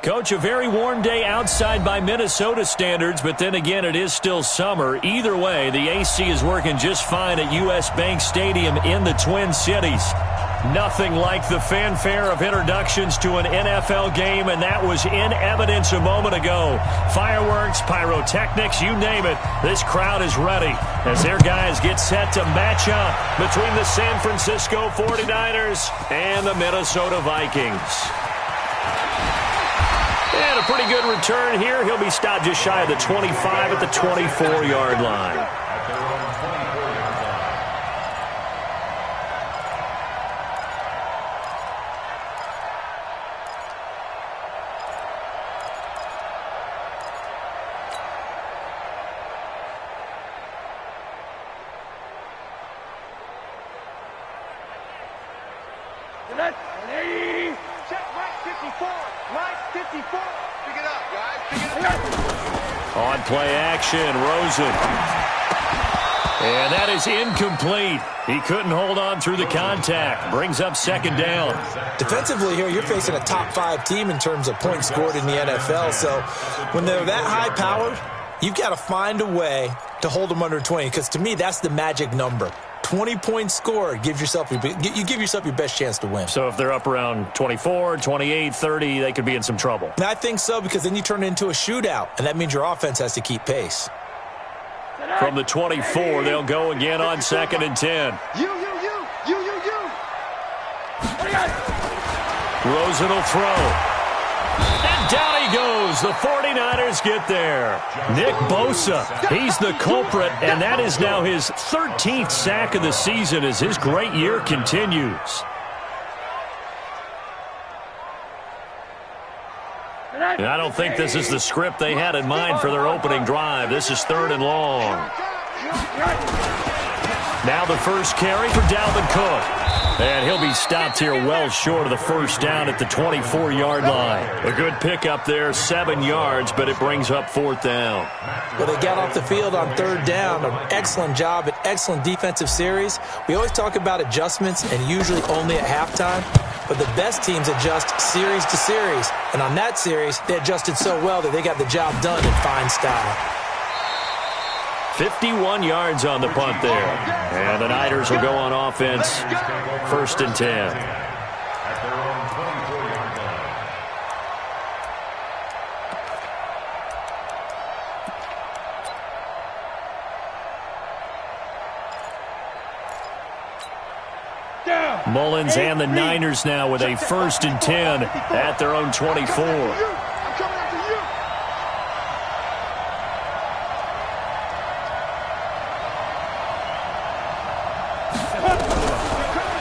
Coach, a very warm day outside by Minnesota standards, but then again, it is still summer. Either way, the AC is working just fine at U.S. Bank Stadium in the Twin Cities. Nothing like the fanfare of introductions to an NFL game, and that was in evidence a moment ago. Fireworks, pyrotechnics, you name it. This crowd is ready as their guys get set to match up between the San Francisco 49ers and the Minnesota Vikings. And a pretty good return here. He'll be stopped just shy of the 25 at the 24-yard line. On play action, Rosen. And that is incomplete. He couldn't hold on through the contact. Brings up second down. Defensively here, you're facing a top-5 team in terms of points scored in the NFL. So when they're that high-powered, you've got to find a way to hold them under 20. Because to me, that's the magic number. 20 points scored, you give yourself your best chance to win. So if they're up around 24, 28, 30, they could be in some trouble. And I think so, because then you turn it into a shootout, and that means your offense has to keep pace. From the 24, they'll go again on 2nd and 10. Rosen will throw. And down he goes. The 49ers get there. Nick Bosa, he's the culprit, and that is now his 13th sack of the season as his great year continues. And I don't think this is the script they had in mind for their opening drive. This is 3rd and long. Now the first carry for Dalvin Cook. And he'll be stopped here well short of the first down at the 24-yard line. A good pickup there, 7 yards, but it brings up 4th down. Well, they got off the field on 3rd down. An excellent job, an excellent defensive series. We always talk about adjustments, and usually only at halftime. But the best teams adjust series to series. And on that series, they adjusted so well that they got the job done in fine style. 51 yards on the punt there. And the Niners will go on offense. 1st and 10. Mullins and the Niners now with a 1st and 10 at their own 24.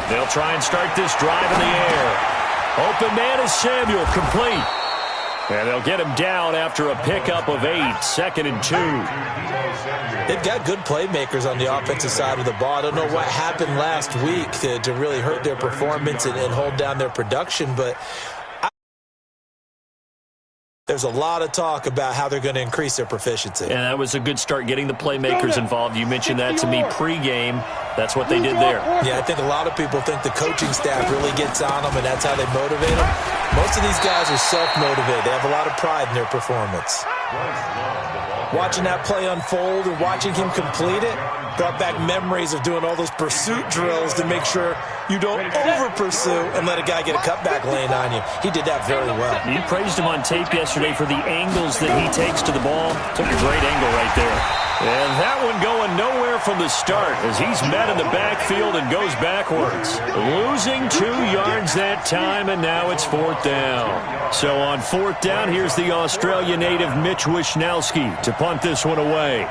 They'll try and start this drive in the air. Open man is Samuel, complete. And they'll get him down after a pickup of 8, 2nd and 2. They've got good playmakers on the offensive side of the ball. I don't know what happened last week to really hurt their performance and hold down their production, but there's a lot of talk about how they're going to increase their proficiency. And that was a good start getting the playmakers involved. You mentioned that to me pregame. That's what they did there. Yeah, I think a lot of people think the coaching staff really gets on them, and that's how they motivate them. Most of these guys are self-motivated. They have a lot of pride in their performance. Watching that play unfold and watching him complete it brought back memories of doing all those pursuit drills to make sure you don't over-pursue and let a guy get a cutback lane on you. He did that very well. You praised him on tape yesterday for the angles that he takes to the ball. Took a great angle right there. And that one going nowhere from the start as he's met in the backfield and goes backwards. Losing 2 yards that time, and now it's 4th down. So on 4th down, here's the Australia native Mitch Wishnowski to punt this one away.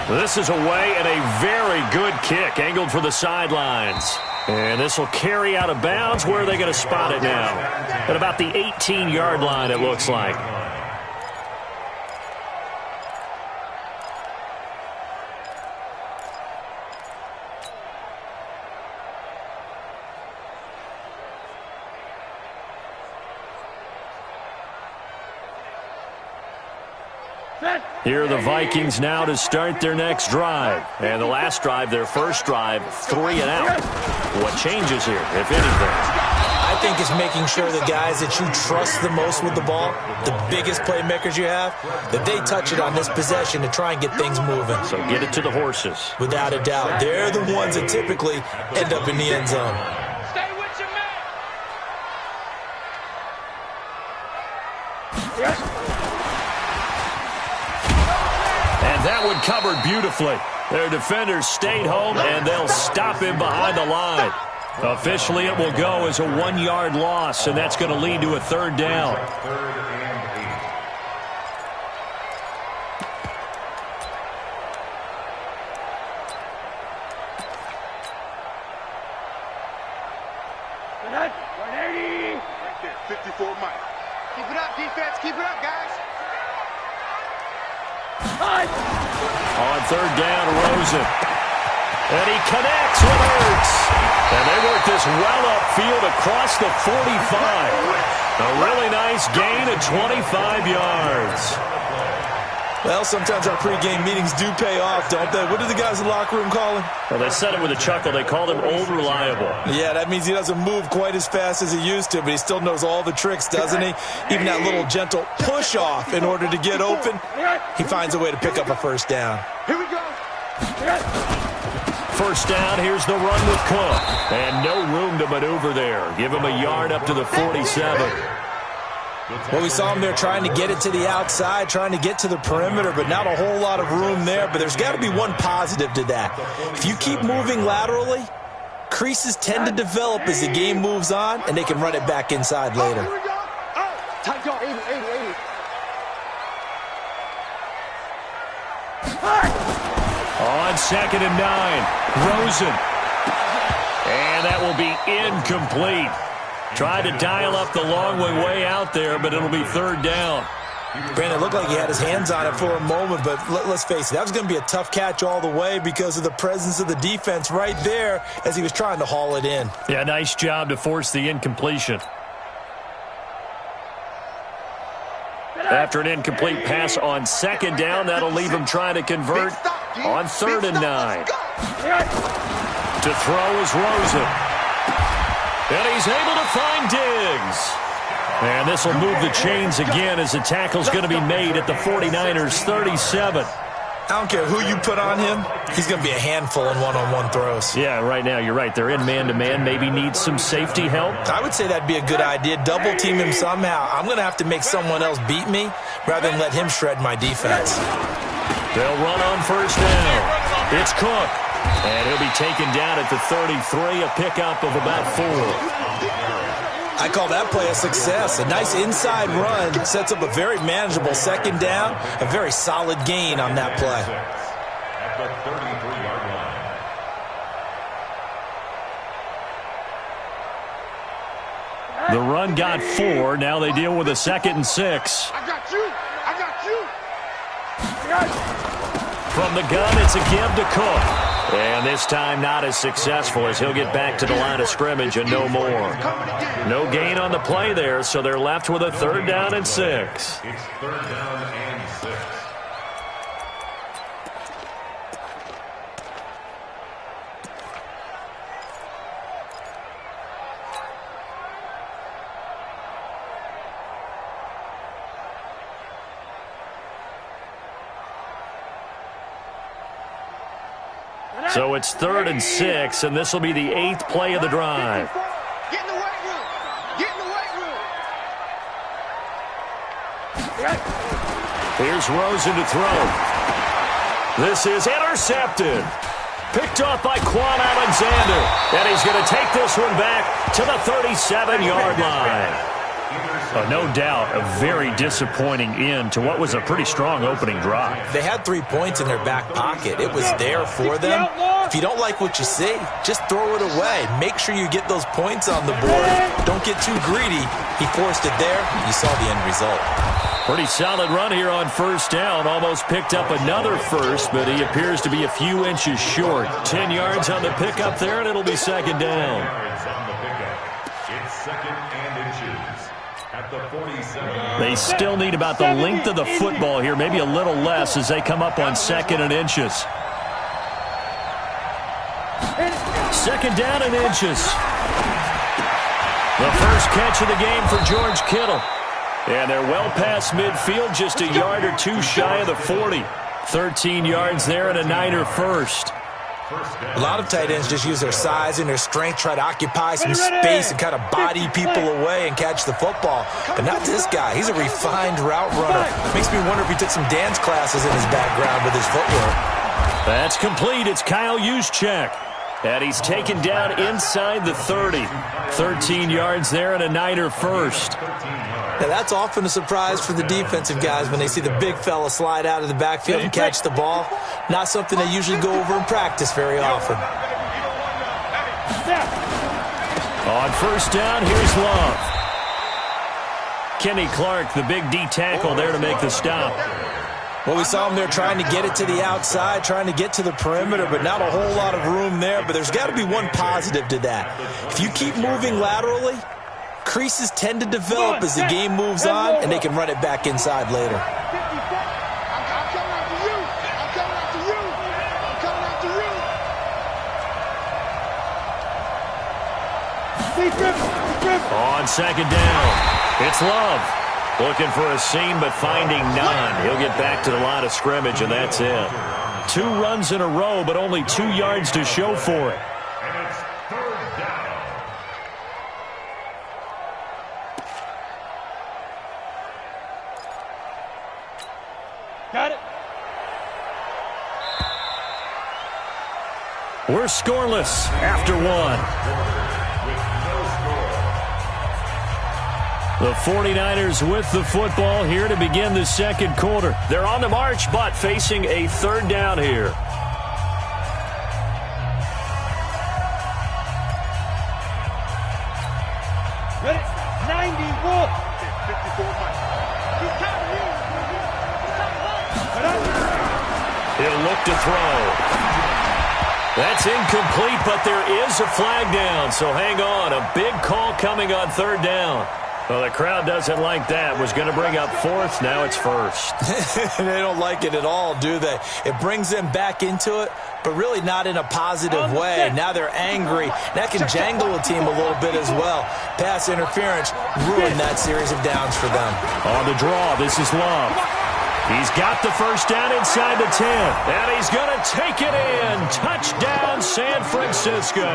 This is away and a very good kick angled for the sidelines. And this will carry out of bounds. Where are they going to spot it now? At about the 18-yard line, it looks like. Here are the Vikings now to start their next drive. And the last drive, their first drive, 3 and out. What changes here, if anything? I think it's making sure the guys that you trust the most with the ball, the biggest playmakers you have, that they touch it on this possession to try and get things moving. So get it to the horses. Without a doubt. They're the ones that typically end up in the end zone. Stay with your man. And that one covered beautifully. Their defenders stayed home, and they'll stop him behind the line. Officially, it will go as a 1-yard loss, and that's going to lead to a third down. Right there, 54 Mike. Keep it up, defense. Keep it up, guys. On third down, Rosen. And he connects with Ertz. And they work this well upfield across the 45. A really nice gain of 25 yards. Well, sometimes our pregame meetings do pay off, don't they? What do the guys in the locker room call him? Well, they said it with a chuckle. They called him Old Reliable. Yeah, that means he doesn't move quite as fast as he used to, but he still knows all the tricks, doesn't he? Even that little gentle push-off in order to get open, he finds a way to pick up a first down. Here we go. First down, here's the run with Cook. And no room to maneuver there. Give him a yard up to the 47. Well, we saw him there trying to get it to the outside, trying to get to the perimeter, but not a whole lot of room there. But there's got to be one positive to that. If you keep moving laterally, creases tend to develop as the game moves on, and they can run it back inside later. Here we go. Tight go, 80. On 2nd and 9, Rosen. And that will be incomplete. Tried to dial up the long way out there, but it'll be third down. Brandon, it looked like he had his hands on it for a moment, but let's face it, that was going to be a tough catch all the way because of the presence of the defense right there as he was trying to haul it in. Yeah, nice job to force the incompletion. After an incomplete pass on 2nd down, that'll leave him trying to convert on 3rd and 9. To throw is Rosen. And he's able to find Diggs. And this will move the chains again as the tackle's going to be made at the 49ers' 37. I don't care who you put on him, he's going to be a handful in one-on-one throws. Yeah, right now, you're right. They're in man-to-man. Maybe needs some safety help. I would say that'd be a good idea. Double team him somehow. I'm going to have to make someone else beat me rather than let him shred my defense. They'll run on first down. It's Cook. And he'll be taken down at the 33, a pickup of about 4. I call that play a success. A nice inside run sets up a very manageable 2nd down. A very solid gain on that play. At the 33-yard line. The run got 4. Now they deal with a 2nd and 6. I got you. From the gun, it's a give to Cook. And this time not as successful as he'll get back to the line of scrimmage and no more. No gain on the play there, so they're left with a 3rd down and 6. It's 3rd down and 6. So it's 3rd and 6, and this will be the 8th play of the drive. Get in the weight room. Get in the weight room. Here's Rosen to throw. This is intercepted. Picked off by Quan Alexander. And he's going to take this one back to the 37-yard line. No doubt, a very disappointing end to what was a pretty strong opening drive. They had 3 points in their back pocket. It was there for them. If you don't like what you see, just throw it away. Make sure you get those points on the board. Don't get too greedy. He forced it there. You saw the end result. Pretty solid run here on first down. Almost picked up another first, but he appears to be a few inches short. 10 yards on the pickup there, and it'll be 2nd down. Yards on the pickup. It's 2nd and inches. At the 47. They still need about the length of the football here, maybe a little less as they come up on 2nd and inches. 2nd down and inches. The first catch of the game for George Kittle. And they're well past midfield, just a yard or two shy of the 40. 13 yards there and a Niner first. A lot of tight ends just use their size and their strength, try to occupy some space and kind of body people away and catch the football. But not this guy. He's a refined route runner. Makes me wonder if he took some dance classes in his background with his footwork. That's complete. It's Kyle Juszczyk. And he's taken down inside the 30. 13 yards there and a Niner first. Now, that's often a surprise for the defensive guys when they see the big fella slide out of the backfield and catch the ball. Not something they usually go over in practice very often. On first down, here's Love. Kenny Clark, the big D tackle there to make the stop. Well, we saw him there trying to get it to the outside, trying to get to the perimeter, but not a whole lot of room there. But there's got to be one positive to that. If you keep moving laterally, creases tend to develop as the game moves on, and they can run it back inside later. I'm coming after you. I'm coming after you. I'm coming after you. On 2nd down, it's Love. Looking for a seam, but finding none. He'll get back to the line of scrimmage, and that's it. 2 runs in a row, but only 2 yards to show for it. And it's 3rd down. Got it. We're scoreless after 1. The 49ers with the football here to begin the 2nd quarter. They're on the march, but facing a 3rd down here. Ready? 91. 54 miles. He'll look to throw. That's incomplete, but there is a flag down, so hang on. A big call coming on 3rd down. Well, the crowd doesn't like that. Was going to bring up 4th. Now it's 1st. They don't like it at all, do they? It brings them back into it, but really not in a positive way. Now they're angry. That can jangle a team a little bit as well. Pass interference ruined that series of downs for them. On the draw, this is Love. He's got the first down inside the 10. And he's going to take it in. Touchdown, San Francisco.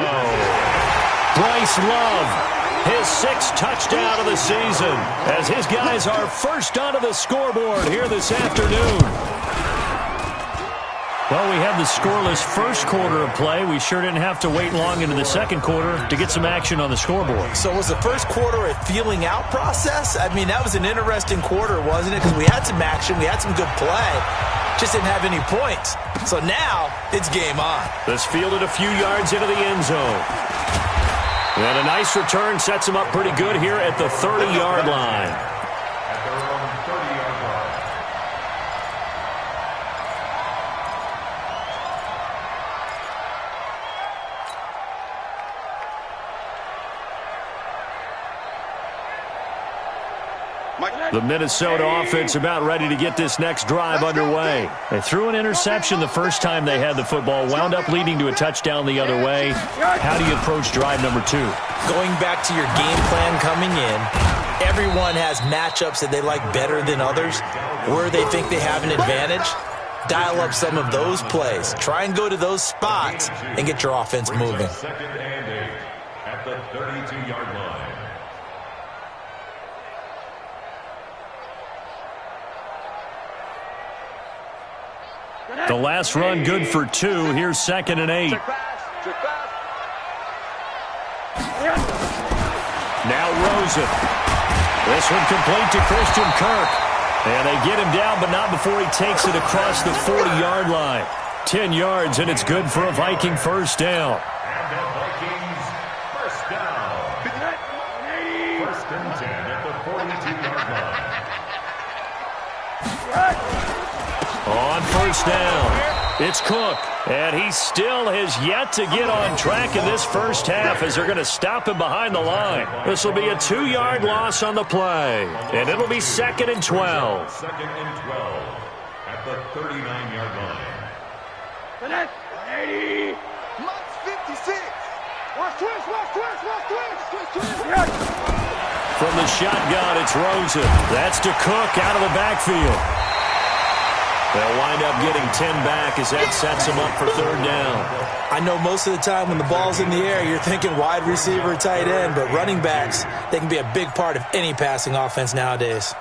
Bryce Love, his 6th touchdown of the season, as his guys are first onto the scoreboard here this afternoon. Well, we had the scoreless first quarter of play. We sure didn't have to wait long into the 2nd quarter to get some action on the scoreboard. So was the first quarter a feeling out process? I mean, that was an interesting quarter, wasn't it? Because we had some action, we had some good play, just didn't have any points. So now it's game on. This fielded a few yards into the end zone. And a nice return sets him up pretty good here at the 30-yard line. At their own 30-yard line. The Minnesota offense about ready to get this next drive underway. They threw an interception the first time they had the football, wound up leading to a touchdown the other way. How do you approach drive number 2? Going back to your game plan coming in, everyone has matchups that they like better than others, where they think they have an advantage. Dial up some of those plays. Try and go to those spots and get your offense moving. 2nd and 8 at the 32-yard line. The last run good for 2. Here's 2nd and 8. Now Rosen. This one complete to Christian Kirk. And they get him down, but not before he takes it across the 40-yard line. 10 yards, and it's good for a Viking first down. And the Vikings first down. 1st and 10 at the 42-yard line. On first down, it's Cook. And he still has yet to get on track in this first half as they're going to stop him behind the line. This will be a 2-yard loss on the play. And it'll be 2nd and 12. 2nd and 12 at the 39-yard line. 80. Max 56. Watch twist. From the shotgun, it's Rosen. That's to Cook out of the backfield. They'll wind up getting 10 back as that sets them up for 3rd down. I know most of the time when the ball's in the air, you're thinking wide receiver, tight end, but running backs, they can be a big part of any passing offense nowadays.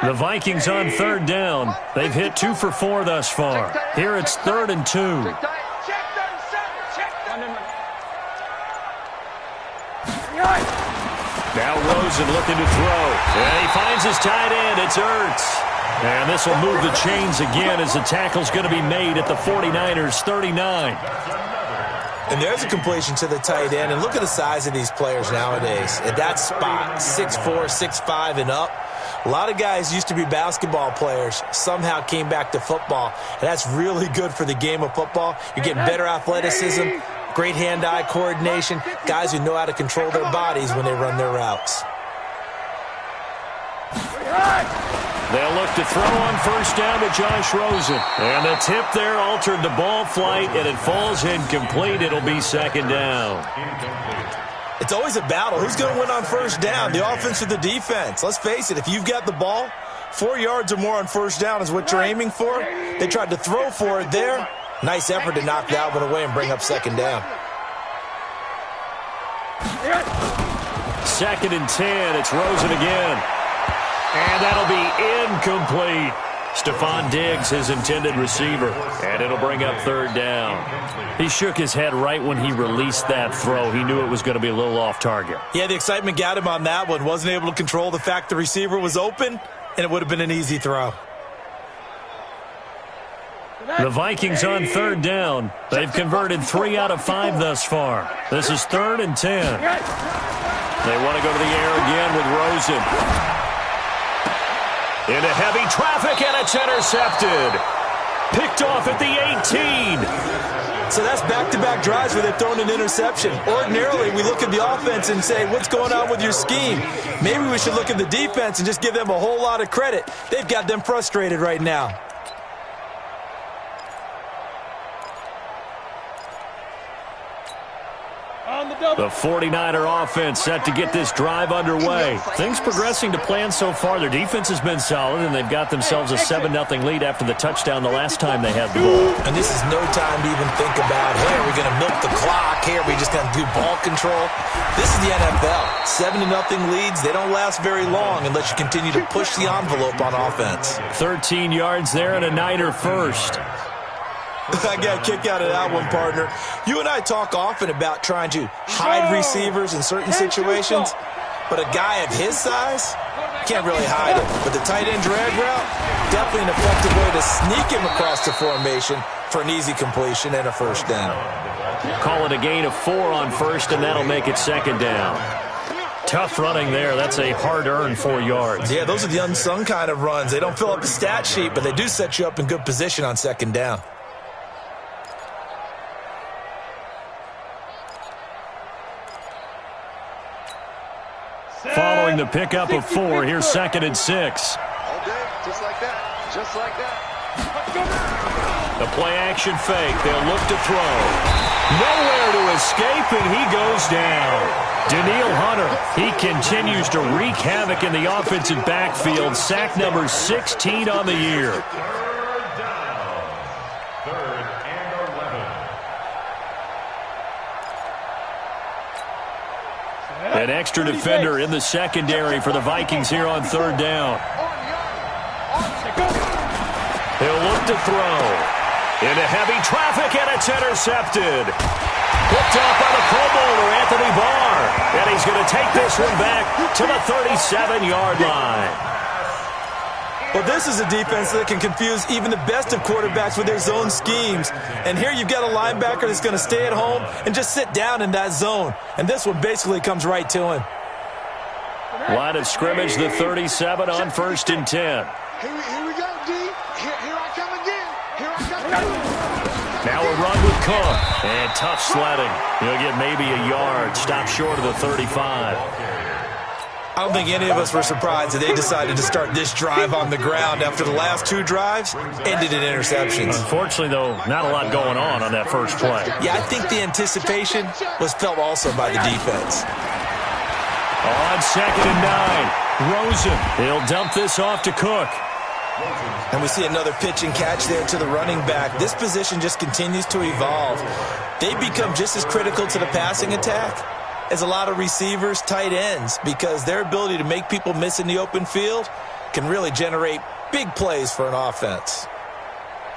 The Vikings on 3rd down. They've hit 2 for 4 thus far. Here it's 3rd and 2. Now Rosen looking to throw. And he finds his tight end. It's Ertz. And this will move the chains again as the tackle's going to be made at the 49ers' 39. And there's a completion to the tight end. And look at the size of these players nowadays. At that spot, 6'4", 6'5", and up. A lot of guys used to be basketball players, somehow came back to football. And that's really good for the game of football. You're getting better athleticism, great hand-eye coordination, guys who know how to control their bodies when they run their routes. They'll look to throw on 1st down to Josh Rosen. And the tip there altered the ball flight, and it falls incomplete. It'll be 2nd down. It's always a battle. Who's going to win on 1st down, the offense or the defense? Let's face it, if you've got the ball, 4 yards or more on 1st down is what you're aiming for. They tried to throw for it there. Nice effort to knock that one away and bring up 2nd down. 2nd and 10. It's Rosen again. And that'll be incomplete. Stephon Diggs, his intended receiver. And it'll bring up 3rd down. He shook his head right when he released that throw. He knew it was going to be a little off target. Yeah, the excitement got him on that one. Wasn't able to control the fact the receiver was open, and it would have been an easy throw. The Vikings on 3rd down. They've converted 3 out of 5 thus far. This is 3rd and 10. They want to go to the air again with Rosen. Into heavy traffic, and it's intercepted. Picked off at the 18. So that's back-to-back drives where they've thrown an interception. Ordinarily, we look at the offense and say, what's going on with your scheme? Maybe we should look at the defense and just give them a whole lot of credit. They've got them frustrated right now. The 49er offense set to get this drive underway. Things progressing to plan so far. Their defense has been solid, and they've got themselves a 7-0 lead after the touchdown the last time they had the ball. And this is no time to even think about, hey, are we going to milk the clock? Hey, are we just going to do ball control? This is the NFL. 7-0 leads, they don't last very long unless you continue to push the envelope on offense. 13 yards there and a Niner first. I got a kick out of that one, partner. You and I talk often about trying to hide receivers in certain situations, but a guy of his size can't really hide him. But the tight end drag route, definitely an effective way to sneak him across the formation for an easy completion and a 1st down. Call it a gain of 4 on 1st, and that'll make it 2nd down. Tough running there. That's a hard-earned 4 yards. Yeah, those are the unsung kind of runs. They don't fill up the stat sheet, but they do set you up in good position on 2nd down. Following the pickup of 4, here's 2nd and 6. All day, just like that. Just like that. The play-action fake. They'll look to throw. Nowhere to escape, and he goes down. Danielle Hunter, he continues to wreak havoc in the offensive backfield. Sack number 16 on the year. 3rd down. 3rd and 11. An extra defender in the secondary for the Vikings here on 3rd down. He'll look to throw. Into heavy traffic, and it's intercepted. Picked off by the Pro Bowler, Anthony Barr. And he's going to take this one back to the 37-yard line. Well, this is a defense that can confuse even the best of quarterbacks with their zone schemes. And here you've got a linebacker that's going to stay at home and just sit down in that zone. And this one basically comes right to him. Line of scrimmage, the 37 on 1st and 10. Here we go, D. Here I come again. Here I come again. Now a run with Cook. And tough sledding. He'll get maybe a yard. Stop short of the 35. I don't think any of us were surprised that they decided to start this drive on the ground after the last 2 drives ended in interceptions. Unfortunately, though, not a lot going on that first play. Yeah, I think the anticipation was felt also by the defense. On 2nd and 9, Rosen. He'll dump this off to Cook. And we see another pitch and catch there to the running back. This position just continues to evolve. They become just as critical to the passing attack as a lot of receivers, tight ends, because their ability to make people miss in the open field can really generate big plays for an offense.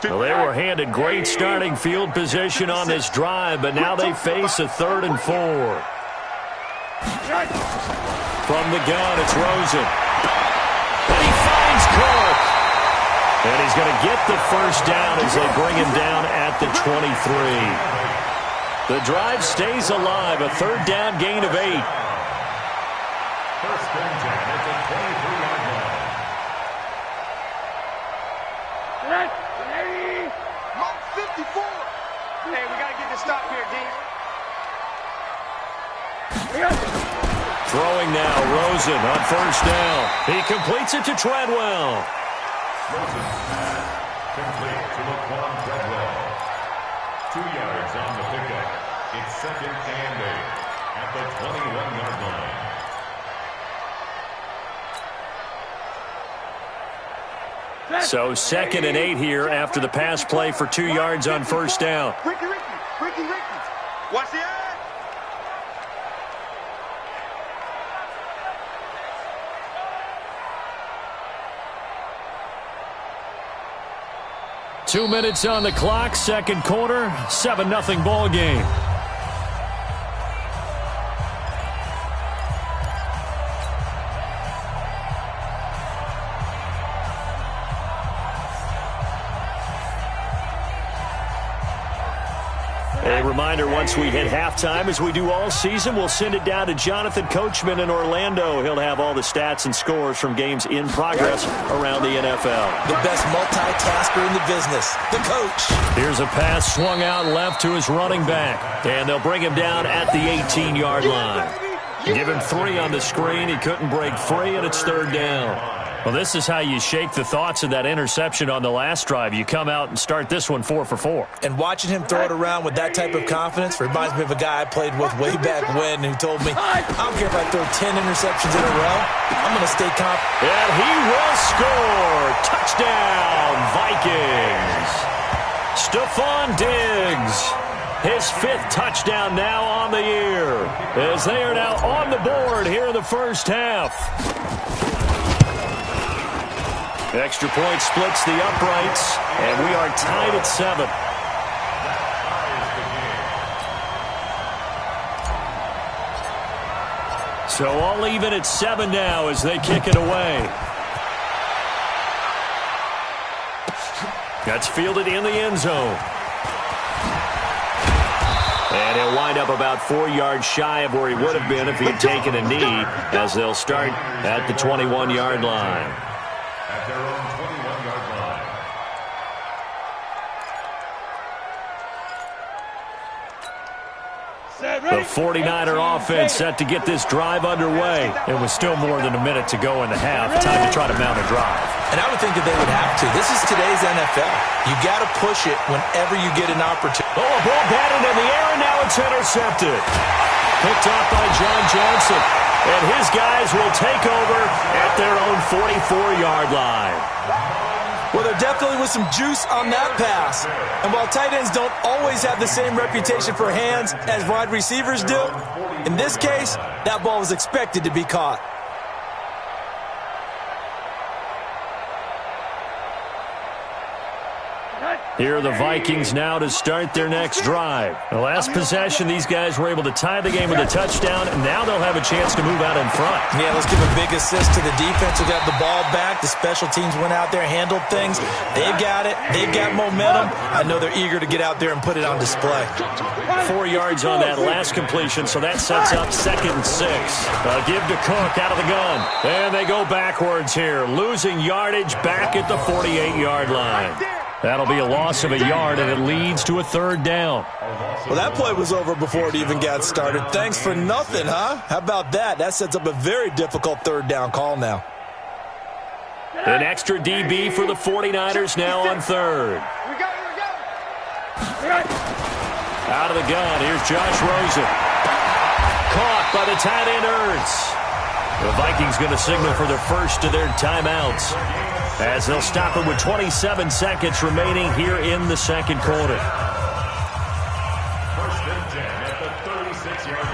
Well, they were handed great starting field position on this drive, but now they face a 3rd and 4. From the gun, it's Rosen. And he finds Cook. And he's going to get the first down as they bring him down at the 23. The drive stays alive, a 3rd down gain of 8. 1st and 10 at the 23-yard line. Mark 54. Hey, we got to get this stop here, D. Throwing now, Rosen on 1st down. He completes it to Treadwell. Rosen pass complete to Laquan Treadwell. 2 yards on the pickup. It's 2nd and 8 at the 21-yard line. So 2nd and 8 here after the pass play for 2 yards on 1st down. Ricky. Watch the eye. 2 minutes on the clock, 2nd quarter, 7-0 ball game. A reminder, once we hit halftime, as we do all season, we'll send it down to Jonathan Coachman in Orlando. He'll have all the stats and scores from games in progress around the NFL. The best multitasker in the business, the coach. Here's a pass swung out left to his running back, and they'll bring him down at the 18-yard line. Give him 3 on the screen. He couldn't break free, and it's 3rd down. Well, this is how you shake the thoughts of that interception on the last drive. You come out and start this one 4 for 4. And watching him throw it around with that type of confidence reminds me of a guy I played with way back when who told me, I don't care if I throw 10 interceptions in a row, I'm going to stay confident. And he will score. Touchdown, Vikings. Stephon Diggs. His 5th touchdown now on the year, as they are now on the board here in the first half. Extra point splits the uprights, and we are tied at 7. So all even at 7 now as they kick it away. That's fielded in the end zone. And he'll wind up about 4 yards shy of where he would have been if he had taken a knee, as they'll start at the 21-yard line. At their own 21-yard line. The 49er offense set to get this drive underway. It was still more than a minute to go in the half. Time to try to mount a drive. And I would think that they would have to. This is today's NFL. You got to push it whenever you get an opportunity. Oh, a ball batted in the air, and now it's intercepted. Picked up by John Johnson. And his guys will take over at their own 44-yard line. Well, there definitely was some juice on that pass. And while tight ends don't always have the same reputation for hands as wide receivers do, in this case, that ball was expected to be caught. Here are the Vikings now to start their next drive. The last possession, these guys were able to tie the game with a touchdown, and now they'll have a chance to move out in front. Yeah, let's give a big assist to the defense who got the ball back. The special teams went out there, handled things. They've got it. They've got momentum. I know they're eager to get out there and put it on display. 4 yards on that last completion, so that sets up 2nd and 6. A give to Cook out of the gun. And they go backwards here, losing yardage back at the 48-yard line. That'll be a loss of a yard, and it leads to a 3rd down. Well, that play was over before it even got started. Thanks for nothing, huh? How about that? That sets up a very difficult 3rd down call now. An extra DB for the 49ers now on 3rd. Out of the gun, here's Josh Rosen. Caught by the tight end Ertz. The Vikings going to signal for the first of their timeouts, as they'll stop it with 27 seconds remaining here in the second quarter. 1st and 10 at the 36-yard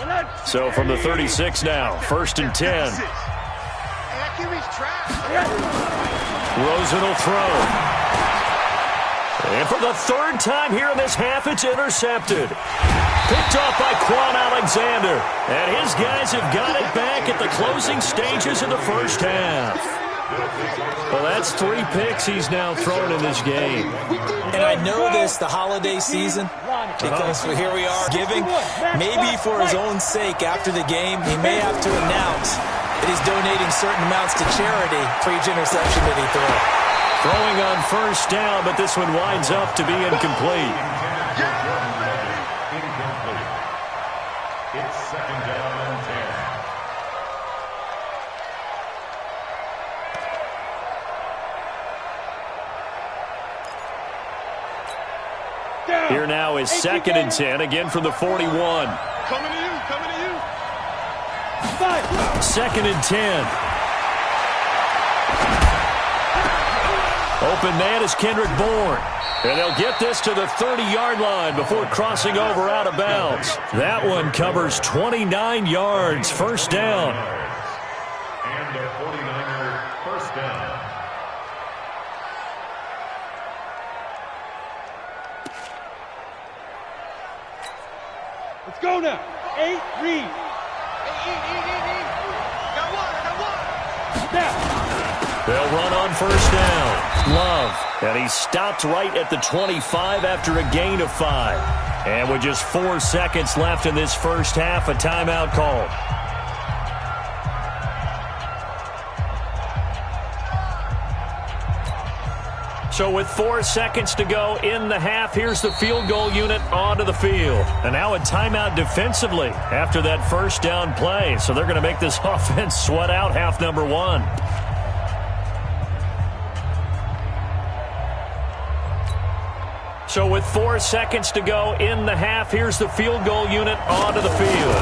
line. So from the 36 now, 1st and 10. Rosen will throw. And for the 3rd time here in this half, it's intercepted. Picked off by Quan Alexander. And his guys have got it back at the closing stages of the first half. Well, that's 3 picks he's now thrown in this game. And I know this, the holiday season, because here we are giving. Maybe for his own sake after the game, he may have to announce that he's donating certain amounts to charity for each interception that he throws. Throwing on 1st down, but this one winds up to be incomplete. Incomplete. It's 2nd down and 10. Here now is 2nd and 10, again from the 41. Coming to you, coming to you. 2nd and 10. Open man is Kendrick Bourne. And they'll get this to the 30-yard line before crossing over out of bounds. That one covers 29 yards, 1st down. And a 49er 1st down. Let's go now. 8, read. Got one. Now. They'll run on 1st down. Love. And he stopped right at the 25 after a gain of 5. And with just 4 seconds left in this first half, a timeout called. So with 4 seconds to go in the half, here's the field goal unit onto the field. And now a timeout defensively after that 1st down play. So they're going to make this offense sweat out half number 1. So with 4 seconds to go in the half, here's the field goal unit onto the field.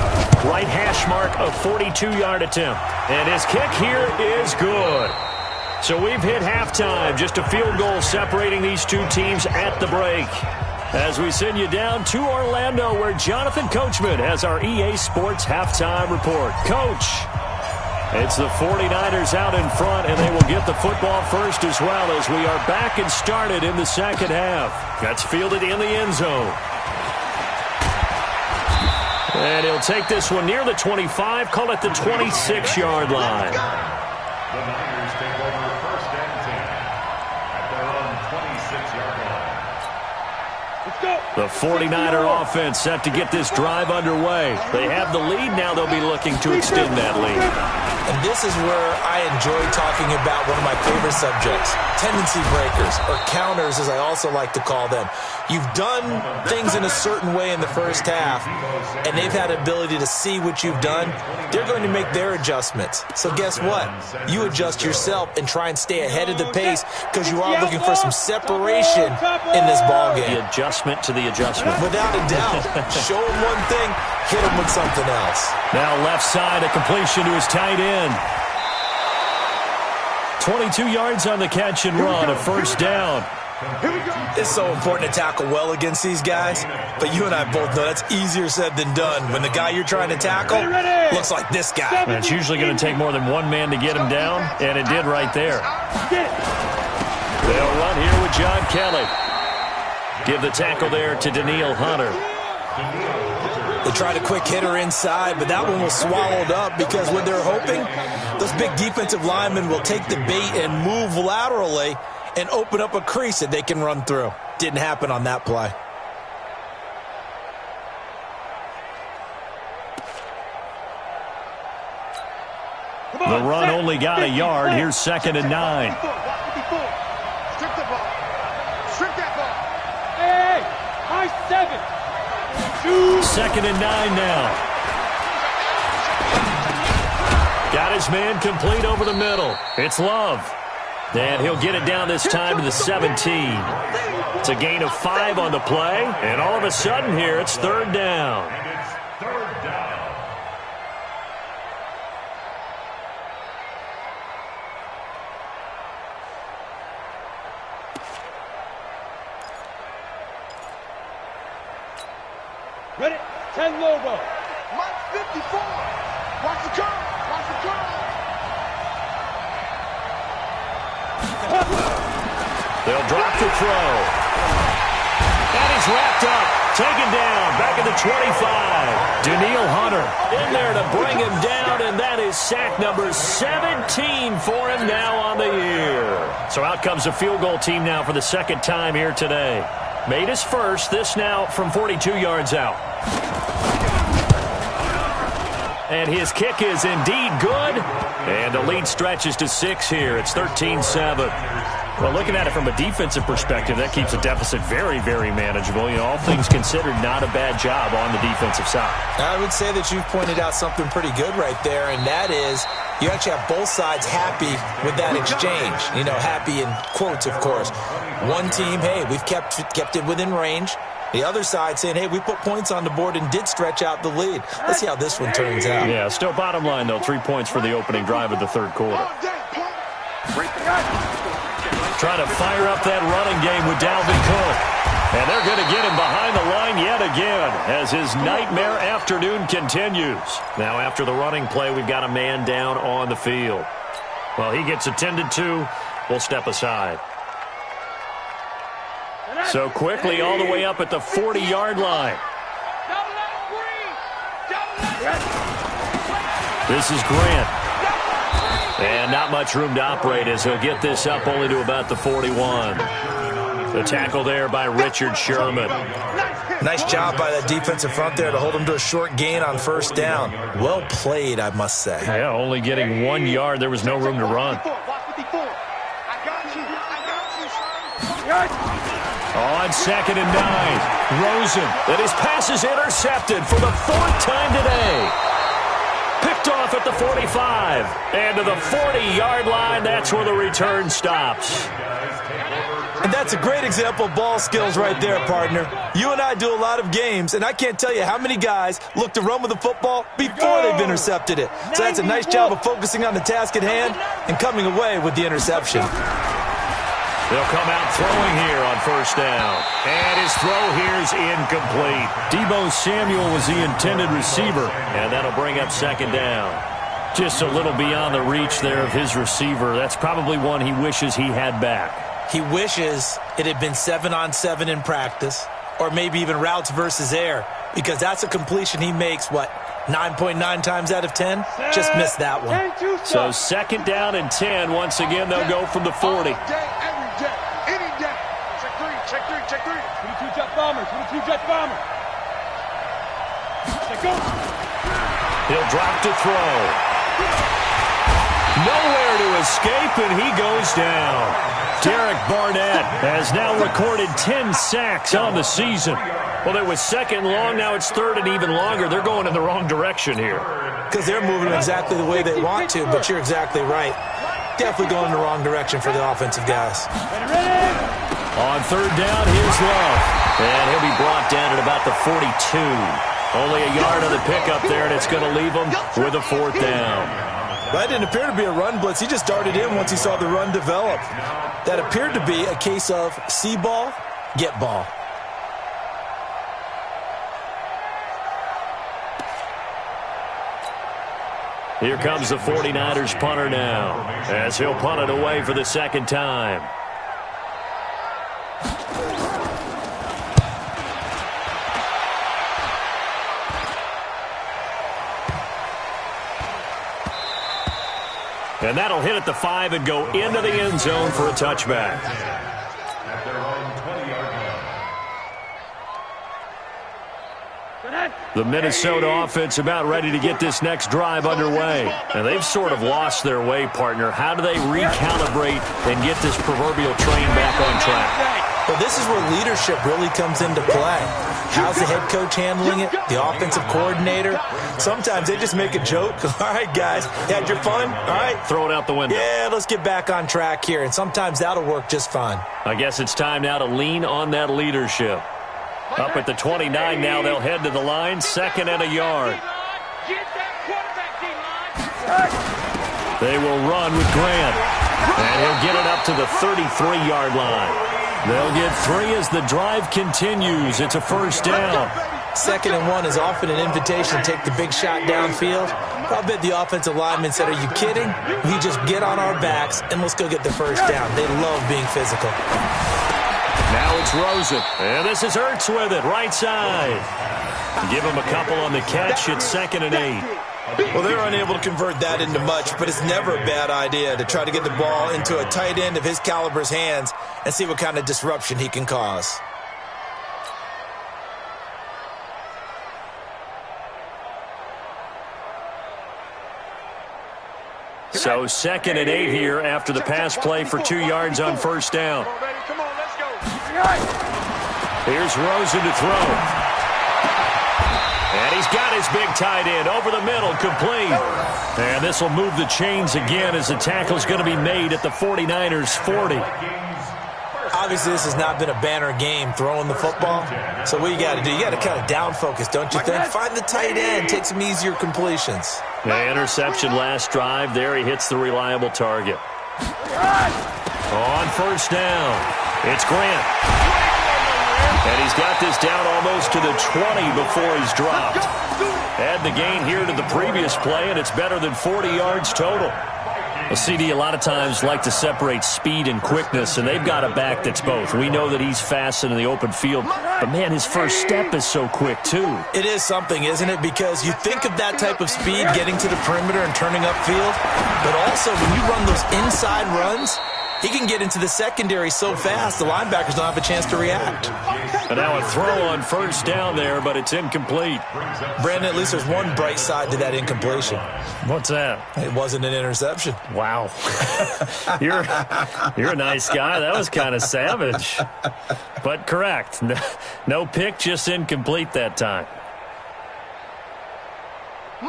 Right hash mark, a 42-yard attempt. And his kick here is good. So we've hit halftime, just a field goal separating these two teams at the break. As we send you down to Orlando, where Jonathan Coachman has our EA Sports halftime report. Coach, it's the 49ers out in front, and they will get the football first as well, as we are back and started in the second half. That's fielded in the end zone. And he'll take this one near the 25, call it the 26-yard line. The Niners take over 1st and 10 at their own 26-yard line. Let's go. The 49er offense set to get this drive underway. They have the lead. Now they'll be looking to extend that lead. And this is where I enjoy talking about one of my favorite subjects, tendency breakers, or counters as I also like to call them. You've done things in a certain way in the first half, and they've had ability to see what you've done. They're going to make their adjustments. So guess what? You adjust yourself and try and stay ahead of the pace, because you are looking for some separation in this ballgame. The adjustment to the adjustment. Without a doubt. Show him one thing, hit him with something else. Now left side, a completion to his tight end. 22 yards on the catch and run, a 1st down. Here we go. It's so important to tackle well against these guys, but you and I both know that's easier said than done when the guy you're trying to tackle looks like this guy. And it's usually going to take more than one man to get him down, and it did right there. They'll run here with John Kelly. Give the tackle there to Daniil Hunter. They tried a quick hitter inside, but that one was swallowed up because what they're hoping, those big defensive linemen will take the bait and move laterally and open up a crease that they can run through. Didn't happen on that play. The run only got a yard. Here's 2nd and 9. Strip the ball. Strip that ball. Hey, high 7. 2nd and 9 now. Got his man complete over the middle. It's Love. And he'll get it down this time to the 17. It's a gain of 5 on the play. And all of a sudden here, it's 3rd down. And it's 3rd down. Ready? 10 logo. Mike 54. Watch the curve. Watch the curve. They'll drop the throw. And he's wrapped up. Taken down. Back at the 25. Daniil Hunter in there to bring him down, and that is sack number 17 for him now on the year. So out comes the field goal team now for the 2nd time here today. Made his first. This now from 42 yards out. And his kick is indeed good. And the lead stretches to 6 here. It's 13-7. Well, looking at it from a defensive perspective, that keeps the deficit very, very manageable. You know, all things considered, not a bad job on the defensive side. I would say that you've pointed out something pretty good right there, and that is you actually have both sides happy with that exchange. You know, happy in quotes, of course. One team, hey, we've kept it within range. The other side saying, hey, we put points on the board and did stretch out the lead. Let's see how this one turns out. Yeah, still bottom line, though, 3 points for the opening drive of the 3rd quarter. Trying to fire up that running game with Dalvin Cook. And they're going to get him behind the line yet again as his nightmare afternoon continues. Now, after the running play, we've got a man down on the field. Well, he gets attended to. We'll step aside. So quickly all the way up at the 40-yard line. This is Grant. And not much room to operate as he'll get this up only to about the 41. The tackle there by Richard Sherman. Nice job by that defensive front there to hold him to a short gain on 1st down. Well played, I must say. Yeah, only getting 1 yard. There was no room to run. On 2nd and 9, Rosen. And his pass is intercepted for the 4th time today. Picked off at the 45. And to the 40-yard line, that's where the return stops. And that's a great example of ball skills right there, partner. You and I do a lot of games, and I can't tell you how many guys look to run with the football before they've intercepted it. So that's a nice job of focusing on the task at hand and coming away with the interception. They'll come out throwing here on 1st down. And his throw here's incomplete. Deebo Samuel was the intended receiver. And that'll bring up 2nd down. Just a little beyond the reach there of his receiver. That's probably one he wishes he had back. He wishes it had been 7-on-7 in practice, or maybe even routes versus air, because that's a completion he makes, 9.9 times out of 10? Just missed that one. So 2nd down and 10. Once again, they'll go from the 40. Any day. Check three. 22 Jet Bomber. 22 Jet Bomber. Go. He'll drop to throw. Nowhere to escape, and he goes down. Derek Barnett has now recorded 10 sacks on the season. Well, it was 2nd long, now it's 3rd and even longer. They're going in the wrong direction here. Because they're moving exactly the way they want to, but you're exactly right. Definitely going in the wrong direction for the offensive guys. On 3rd down, here's Love. And he'll be brought down at about the 42. Only a yard on the pickup there, and it's going to leave him with a 4th down. That didn't appear to be a run blitz. He just darted in once he saw the run develop. That appeared to be a case of see ball, get ball. Here comes the 49ers punter now, as he'll punt it away for the second time. And that'll hit at the 5 and go into the end zone for a touchback. At their own 20-yard line. The Minnesota offense about ready to get this next drive underway. And they've sort of lost their way, partner. How do they recalibrate and get this proverbial train back on track? Well, this is where leadership really comes into play. How's the head coach handling it? The offensive coordinator? Sometimes they just make a joke. All right, guys, you had your fun? All right. Throw it out the window. Yeah, let's get back on track here. And sometimes that'll work just fine. I guess it's time now to lean on that leadership. Up at the 29 now, they'll head to the line, 2nd and a yard. They will run with Grant. And he'll get it up to the 33-yard line. They'll get 3 as the drive continues. It's a first down. 2nd and 1 is often an invitation to take the big shot downfield. I'll bet the offensive lineman said, are you kidding? We just get on our backs and let's go get the first down. They love being physical. Now it's Rosen. And this is Ertz with it, right side. Give him a couple on the catch. It's 2nd and 8. Well, they're unable to convert that into much, but it's never a bad idea to try to get the ball into a tight end of his caliber's hands and see what kind of disruption he can cause. So 2nd and 8 here after the pass play for 2 yards on first down. Come on, let's go. Here's Rosen to throw. And he's got his big tight end over the middle, complete. And this will move the chains again as the tackle's going to be made at the 49ers' 40. Obviously, this has not been a banner game throwing the football. So what you got to do, you got to kind of down focus, don't you think? Find the tight end, take some easier completions. The interception last drive. There he hits the reliable target. On first down, it's Grant. And he's got this down almost to the 20 before he's dropped. Add the gain here to the previous play, and it's better than 40 yards total. Well, CD, a lot of times like to separate speed and quickness, and they've got a back that's both. We know that he's fast in the open field, but, man, his first step is so quick, too. It is something, isn't it? Because you think of that type of speed getting to the perimeter and turning upfield, but also when you run those inside runs, he can get into the secondary so fast the linebackers don't have a chance to react. And now a throw on first down there, but it's incomplete. Brandon, at least there's one bright side to that incompletion. What's that? It wasn't an interception. Wow. You're a nice guy. That was kind of savage. But correct. No pick, just incomplete that time.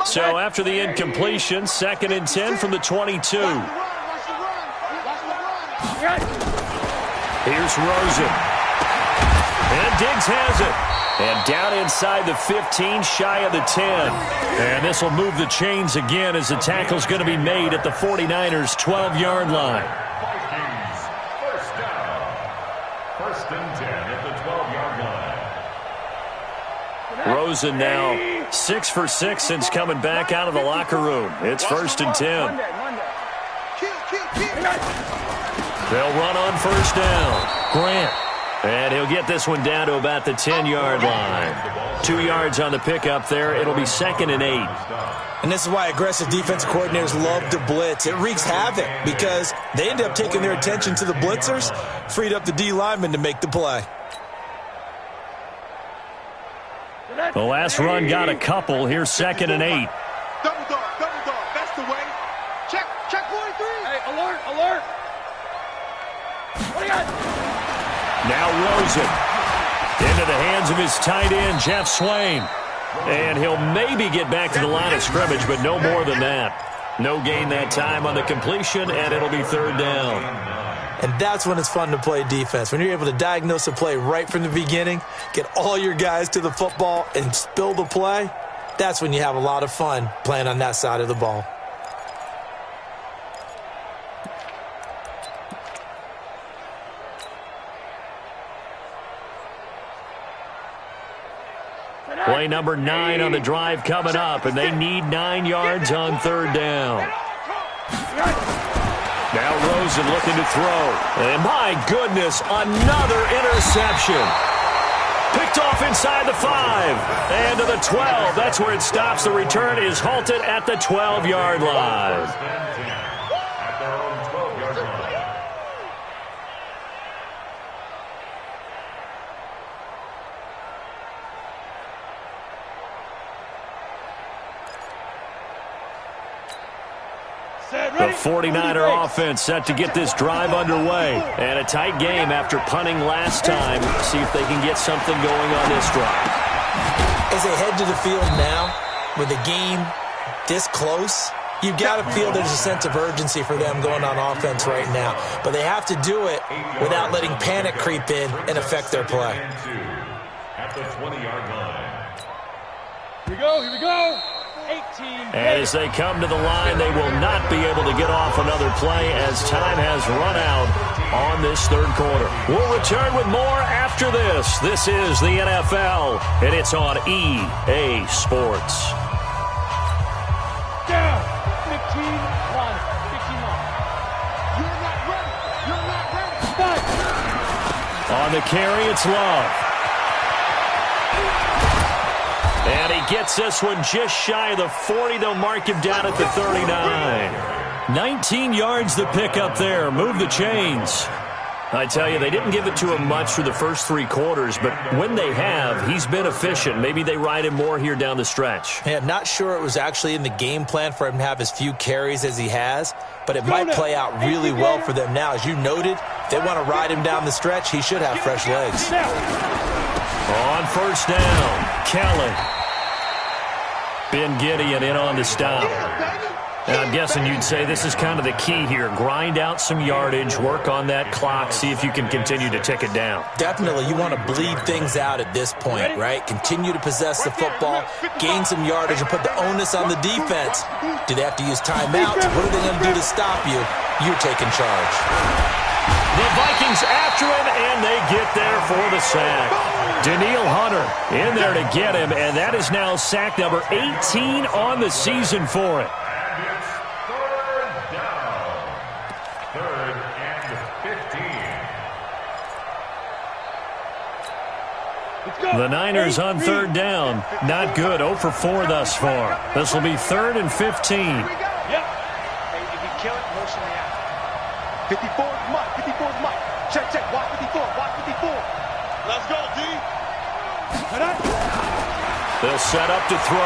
So after the incompletion, 2nd and 10 from the 22. Here's Rosen. And Diggs has it. And down inside the 15, shy of the 10. And this will move the chains again as the tackle's going to be made at the 49ers' 12-yard line. Vikings, first down. 1st and 10 at the 12-yard line. Rosen now 6 for 6 since coming back out of the locker room. It's 1st and 10. They'll run on first down. Grant. And he'll get this one down to about the 10-yard line. 2 yards on the pickup there. It'll be 2nd and 8. And this is why aggressive defensive coordinators love to blitz. It wreaks havoc because they end up taking their attention to the blitzers, freed up the D lineman to make the play. The last run got a couple. Here's 2nd and 8. Double dog, that's the way. Check 43. Hey, alert. What do you got? Now Rosen into the hands of his tight end, Jeff Swain. And he'll maybe get back to the line of scrimmage, but no more than that. No gain that time on the completion, and it'll be 3rd down. And that's when it's fun to play defense. When you're able to diagnose a play right from the beginning, get all your guys to the football, and spill the play, that's when you have a lot of fun playing on that side of the ball. Play number 9 on the drive coming up, and they need 9 yards on third down. Now Rosen looking to throw. And my goodness, another interception. Picked off inside the 5. And to the 12. That's where it stops. The return is halted at the 12-yard line. The 49er offense set to get this drive underway. And a tight game after punting last time. See if they can get something going on this drive. As they head to the field now, with the game this close, you've got to feel there's a sense of urgency for them going on offense right now. But they have to do it without letting panic creep in and affect their play. At the 20-yard line. Here we go, here we go. 18. And as they come to the line, they will not be able to get off another play as time has run out on this third quarter. We'll return with more after this. This is the NFL, and it's on EA Sports. Down. 15 line. 15 line. You're not ready. You're not ready. Stop. On the carry, it's Love. And he gets this one just shy of the 40. They'll mark him down at the 39. 19 yards to pick up there. Move the chains. I tell you, they didn't give it to him much for the first 3 quarters, but when they have, he's been efficient. Maybe they ride him more here down the stretch. Yeah, I'm not sure it was actually in the game plan for him to have as few carries as he has, but it might play out really well for them now. As you noted, if they want to ride him down the stretch, he should have fresh legs. On first down, Kelly. Ben Gideon in on the stop. And I'm guessing you'd say this is kind of the key here. Grind out some yardage, work on that clock, see if you can continue to tick it down. Definitely, you want to bleed things out at this point, right? Continue to possess the football, gain some yardage, and put the onus on the defense. Do they have to use timeouts? What are they going to do to stop you? You're taking charge. The Vikings after him, and they get there for the sack. Daniil Hunter in there to get him, and that is now sack number 18 on the season for it. And it's third down. Third and 15. Let's go. The Niners on third down. Not good. 0 for 4 thus far. This will be third and 15. Yep. Hey, if you kill it, motion the out. 54 is Mike. 54 is Mike. Check, check. Watch 54. Watch 54. Let's go, D. They'll set up to throw.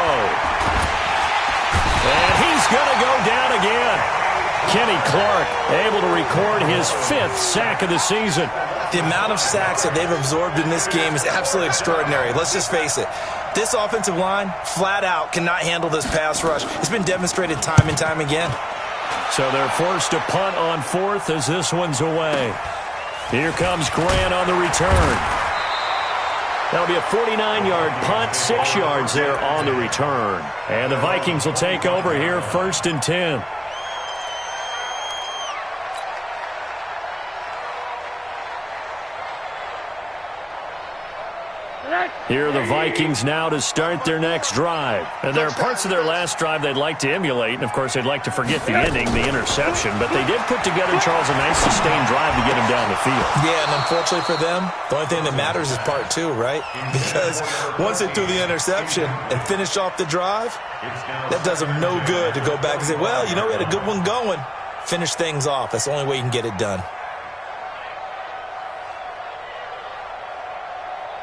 And he's going to go down again. Kenny Clark able to record his 5th sack of the season. The amount of sacks that they've absorbed in this game is absolutely extraordinary. Let's just face it. This offensive line, flat out, cannot handle this pass rush. It's been demonstrated time and time again. So they're forced to punt on 4th as this one's away. Here comes Grant on the return. That'll be a 49-yard punt, 6 yards there on the return. And the Vikings will take over here, 1st and 10. Here are the Vikings now to start their next drive. And there are parts of their last drive they'd like to emulate, and of course they'd like to forget the ending, the interception. But they did put together, Charles, a nice sustained drive to get him down the field. Yeah, and unfortunately for them, the only thing that matters is part 2, right? Because once they threw the interception and finished off the drive, that does them no good to go back and say, well, you know, we had a good one going. Finish things off. That's the only way you can get it done.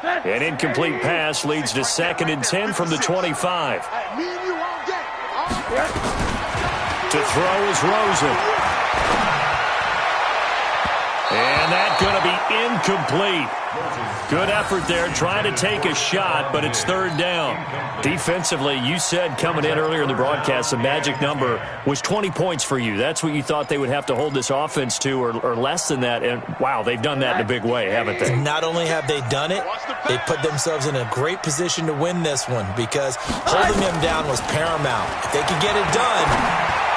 An incomplete pass leads to 2nd and 10 from the 25. To throw is Rosen. And that's going to be incomplete. Good effort there, trying to take a shot, but it's 3rd down. Defensively, you said coming in earlier in the broadcast, the magic number was 20 points for you. That's what you thought they would have to hold this offense to, or less than that. And, wow, they've done that in a big way, haven't they? Not only have they done it, they put themselves in a great position to win this one because holding them down was paramount. If they could get it done,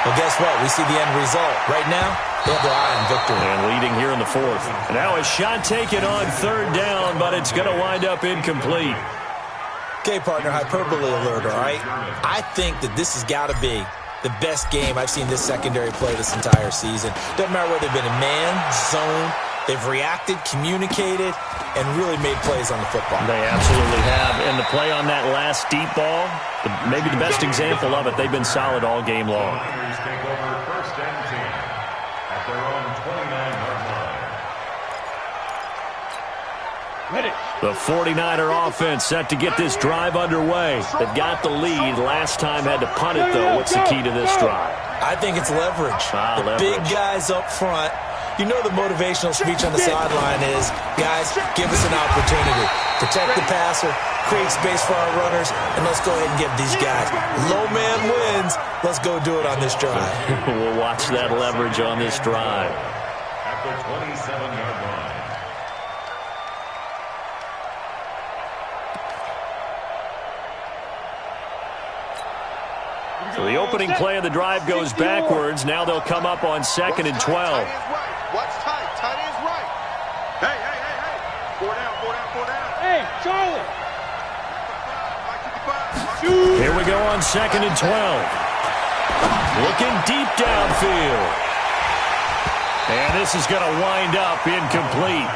well, guess what? We see the end result. Right now, They have their eye on victory. And leading here in the fourth. Now a shot taken on third down, but it's going to wind up incomplete. Okay, partner, hyperbole alert, all right? I think that this has got to be the best game I've seen this secondary play this entire season. Doesn't matter whether they've been in man, zone, they've reacted, communicated, and really made plays on the football. They absolutely have. And the play on that last deep ball, maybe the best example of it, they've been solid all game long. Niners take over first and 10 at their own 29-yard line. Ready. The 49er offense set to get this drive underway. They've got the lead. Last time had to punt it, though. What's the key to this drive? I think it's leverage. Leverage. Big guys up front. You know the motivational speech on the sideline is, guys, give us an opportunity. Protect the passer, create space for our runners, and let's go ahead and give these guys. Low man wins. Let's go do it on this drive. We'll watch that leverage on this drive. At the 27-yard line. So the opening play of the drive goes backwards. Now they'll come up on 2nd and 12. What's tight? Tight is right. Hey, hey, hey, hey. 4 down, 4 down, 4 down. Hey, Charlie. Here we go on 2nd and 12. Looking deep downfield. And this is going to wind up incomplete.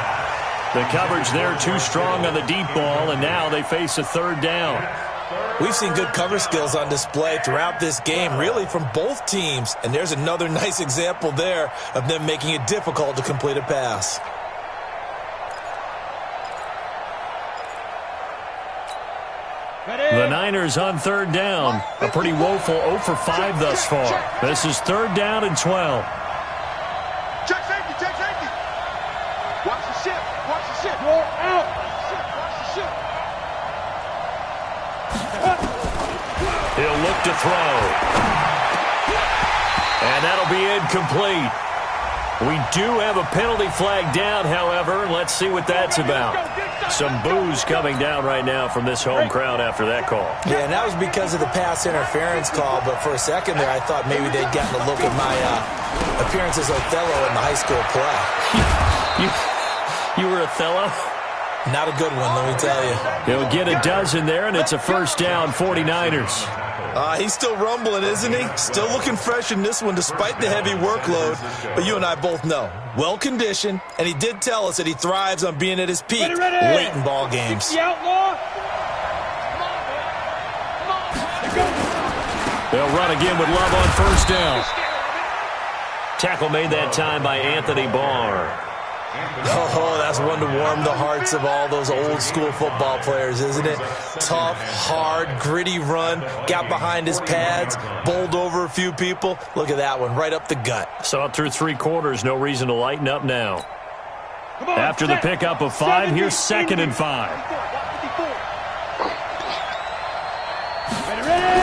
The coverage there too strong on the deep ball, and now they face a third down. We've seen good cover skills on display throughout this game, really from both teams. And there's another nice example there of them making it difficult to complete a pass. The Niners on third down. A pretty woeful 0 for 5 thus far. This is 3rd down and 12. Check safety, check safety. Watch the shift, watch the shift. You're out. Watch the shift. He'll look to throw. And that'll be incomplete. We do have a penalty flag down, however. Let's see what that's about. Some boos coming down right now from this home crowd after that call. Yeah, and that was because of the pass interference call. But for a second there, I thought maybe they'd gotten a look at my appearance as Othello in the high school play. You were Othello? Not a good one, let me tell you. He'll get a dozen there, and it's a first down, 49ers. He's still rumbling, isn't he? Still looking fresh in this one despite the heavy workload. But you and I both know, well-conditioned, and he did tell us that he thrives on being at his peak late in ball games. The outlaw. They'll run again with Love on first down. Tackle made that time by Anthony Barr. Oh, that's one to warm the hearts of all those old-school football players, isn't it? Tough, hard, gritty run, got behind his pads, bowled over a few people. Look at that one, right up the gut. Saw it through 3 quarters, no reason to lighten up now. After the pickup of 5, here's 2nd and 5.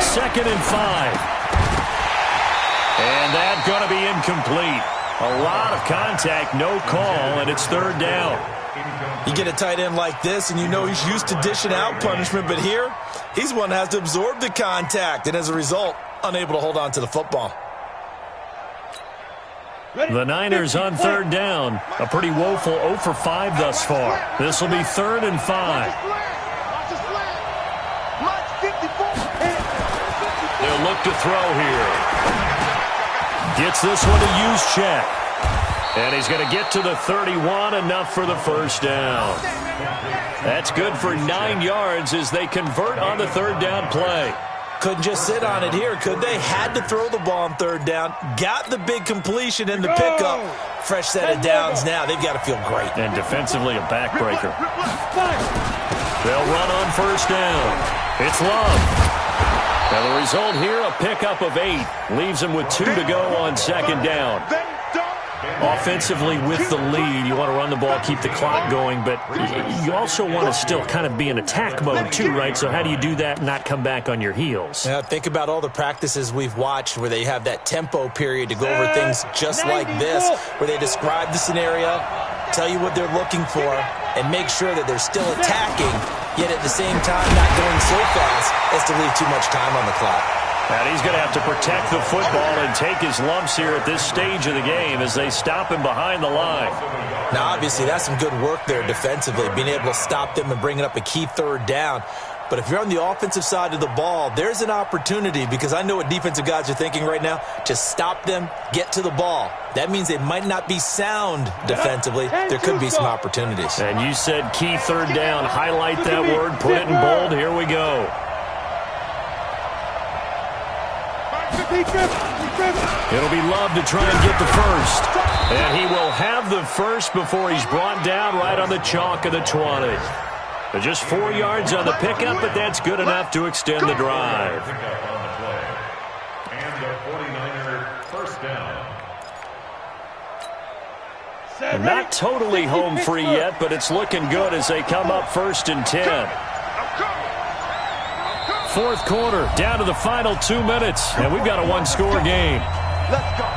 2nd and 5. And that's going to be incomplete. A lot of contact, no call, and it's 3rd down. You get a tight end like this, and you know he's used to dishing out punishment, but here, he's one that has to absorb the contact, and as a result, unable to hold on to the football. The Niners on 3rd down. A pretty woeful 0 for 5 thus far. This will be 3rd and 5. They'll look to throw here. Gets this one to use check. And he's going to get to the 31, enough for the first down. That's good for 9 yards as they convert on the 3rd down play. Couldn't just sit on it here, could they? Had to throw the ball on 3rd down. Got the big completion in the pickup. Fresh set of downs now. They've got to feel great. And defensively a backbreaker. They'll run on first down. It's Love. Now the result here, a pickup of 8. Leaves them with 2 to go on 2nd down. Offensively with the lead, you want to run the ball, keep the clock going, but you also want to still kind of be in attack mode too, right? So how do you do that and not come back on your heels? Yeah, think about all the practices we've watched where they have that tempo period to go over things just like this, where they describe the scenario, tell you what they're looking for, and make sure that they're still attacking, yet at the same time not going so fast as to leave too much time on the clock. And he's going to have to protect the football and take his lumps here at this stage of the game as they stop him behind the line. Now, obviously, that's some good work there defensively, being able to stop them and bringing up a key third down. But if you're on the offensive side of the ball, there's an opportunity, because I know what defensive guys are thinking right now, to stop them, get to the ball. That means they might not be sound defensively. There could be some opportunities. And you said key third down. Highlight that word, put it in bold. Here we go. It'll be Love to try and get the first. And he will have the first before he's brought down right on the chalk of the 20. Just 4 yards on the pickup, but that's good enough to extend the drive. And the 49er first down. And not totally home free yet, but it's looking good as they come up 1st and 10. Fourth quarter, down to the final 2 minutes, and we've got a one-score game. Let's go.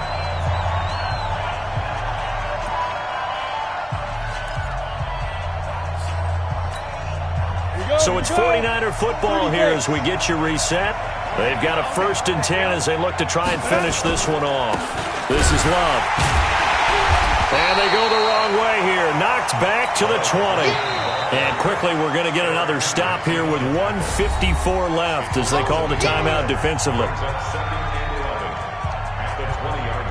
So it's 49er football here as we get you reset. They've got a 1st and 10 as they look to try and finish this one off. This is Love. And they go the wrong way here. Knocked back to the 20. And quickly we're going to get another stop here with 1:54 left as they call the timeout defensively. At the 20-yard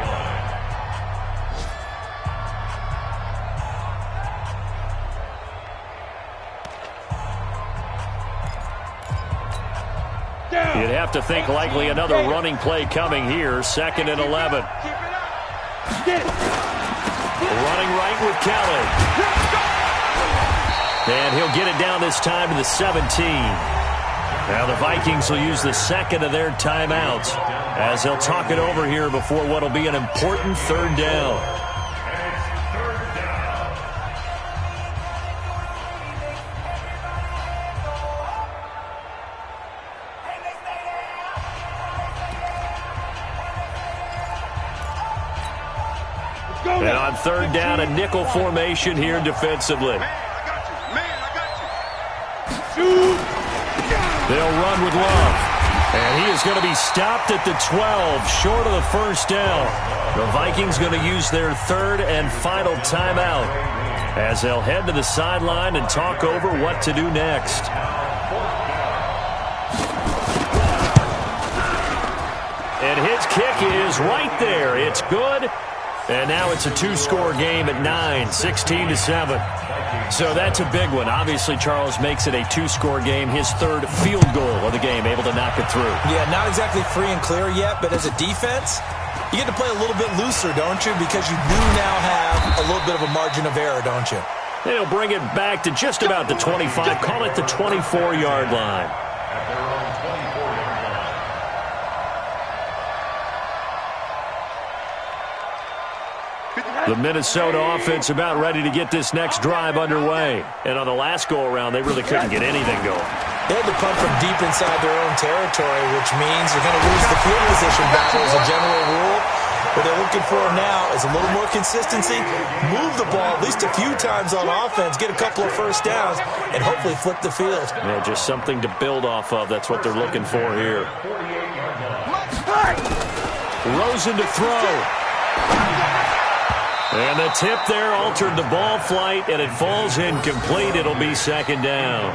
line. You'd have to think likely another running play coming here. 2nd and 11. Running right with Kelly. And he'll get it down this time to the 17. Now the Vikings will use the 2nd of their timeouts as they'll talk it over here before what will be an important 3rd down. And on 3rd down, a nickel formation here defensively. They'll run with Love. And he is going to be stopped at the 12, short of the 1st down. The Vikings going to use their 3rd and final timeout as they'll head to the sideline and talk over what to do next. And his kick is right there. It's good. And now it's a 2-score game at 9, 16-7. So that's a big one. Obviously, Charles makes it a 2-score game. His 3rd field goal of the game, able to knock it through. Yeah, not exactly free and clear yet, but as a defense, you get to play a little bit looser, don't you? Because you do now have a little bit of a margin of error, don't you? They'll bring it back to just about the 25. Call it the 24-yard line. At their own 24-yard line. The Minnesota offense about ready to get this next drive underway. And on the last go-around, they really couldn't get anything going. They had to punt from deep inside their own territory, which means they're going to lose the field position battle as a general rule. What they're looking for now is a little more consistency, move the ball at least a few times on offense, get a couple of 1st downs, and hopefully flip the field. Yeah, just something to build off of. That's what they're looking for here. Rosen to throw. And the tip there altered the ball flight, and it falls incomplete. It'll be 2nd down.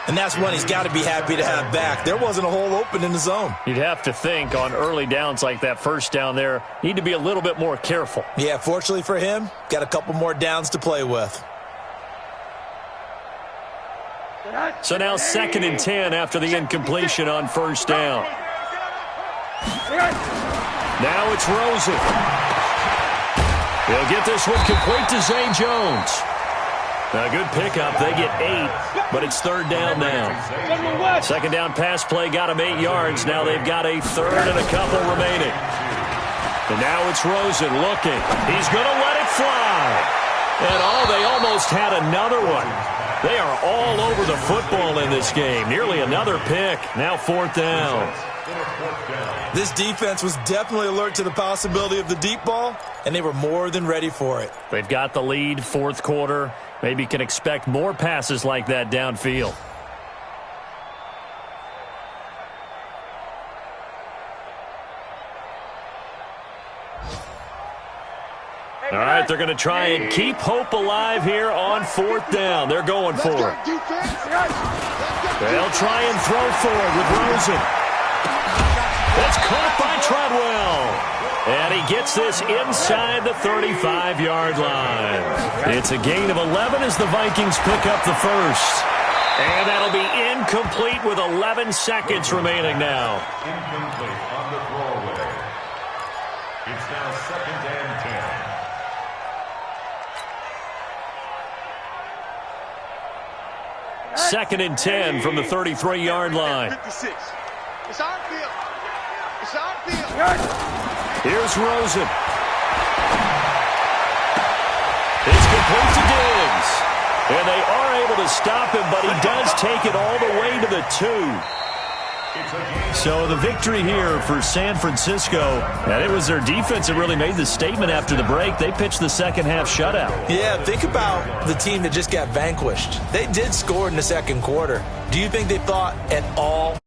And that's one he's got to be happy to have back. There wasn't a hole open in the zone. You'd have to think on early downs like that 1st down there, need to be a little bit more careful. Yeah, fortunately for him, got a couple more downs to play with. So now 2nd and 10 after the incompletion on 1st down. Now it's Rosen. He'll get this one complete to Zay Jones. A good pickup. They get 8, but it's 3rd down now. 2nd down pass play got him 8 yards. Now they've got a 3rd and a couple remaining. And now it's Rosen looking. He's going to let it fly. And they almost had another one. They are all over the football in this game. Nearly another pick. Now 4th down. This defense was definitely alert to the possibility of the deep ball, and they were more than ready for it. They've got the lead, 4th quarter. Maybe can expect more passes like that downfield. All right, they're going to try and keep hope alive here on 4th down. They're going for it. They'll try and throw for it with Rosen. That's caught by Treadwell. And he gets this inside the 35-yard line. It's a gain of 11 as the Vikings pick up the first. And that'll be incomplete with 11 seconds remaining now. Incomplete on the throwaway. It's now 2nd and 10. 2nd and 10 from the 33-yard line. 56. It's our field. It's our field. Here's Rosen. It's complete to Diggs. And they are able to stop him, but he does take it all the way to the 2. So the victory here for San Francisco, and it was their defense that really made the statement after the break. They pitched the second-half shutout. Yeah, think about the team that just got vanquished. They did score in the second quarter. Do you think they thought at all